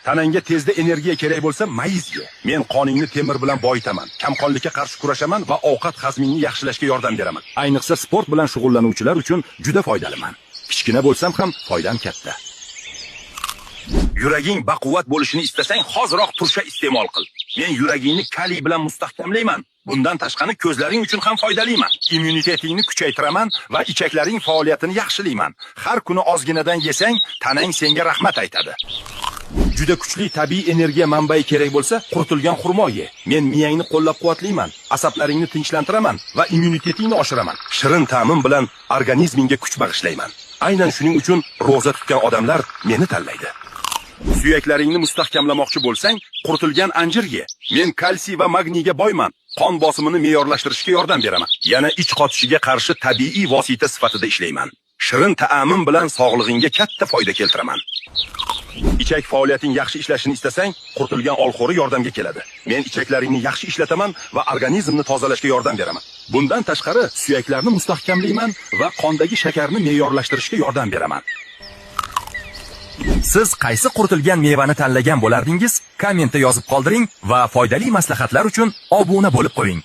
Tanangga tezda energiya kerak bo'lsa, mayiz ye. Men qoningni temir bilan boyitaman, kamqonlikka qarshi kurashaman va ovqat hazmingni yaxshilashga yordam beraman. Ayniqsa sport bilan shug'ullanuvchilar uchun juda foydaliman. Kichkina bo'lsam ham foydam katta. Yuraging baquvvat bo'lishini istasang, hoziroq tursha iste'mol qil. Men yuragingni kaliy bilan mustahkamlayman. Bundan tashqari ko'zlaring uchun ham foydaliman. Immunitetingni kuchaytiraman va ichaklaring faoliyatini yaxshilayman. Har kuni ozginadan yesang, tanang senga rahmat aytadi. Juda kuchli tabiiy energiya manbai kerak bo'lsa, quritilgan xurmo ye. Men miyangni qo'llab-quvvatlayman, asablaringni tinchlantiraman va immunitetingni oshiraman. Shirin ta'mim bilan organizmingga kuch bag'ishlayman. Aynan shuning uchun roza tutgan odamlar meni tanlaydi. Suyaklaringni mustahkamlamoqchi bo'lsang, quritilgan anjir ye. Men kalsiy va magniyga boyman. Qon bosimini me'yorlashtirishga yordam beraman. Yana ich qotishiga qarshi tabiiy vosita sifatida ishlayman. Shirin ta'amim bilan sog'lig'ingga katta foyda keltiraman. Ichak faoliyating yaxshi ishlashini istasang, quritilgan olxo'ri yordamga keladi. Men ichaklaringni yaxshi ishlataman va organizmni tozalashga yordam beraman. Bundan tashqari, suyaklarni mustahkamlayman va qondagi shakarni me'yorlashtirishga yordam beraman. Siz qaysi quritilgan mevani tanlagan bo'lardingiz? Kommentda yozib qoldiring va foydali maslahatlar uchun obuna bo'lib qo'ying.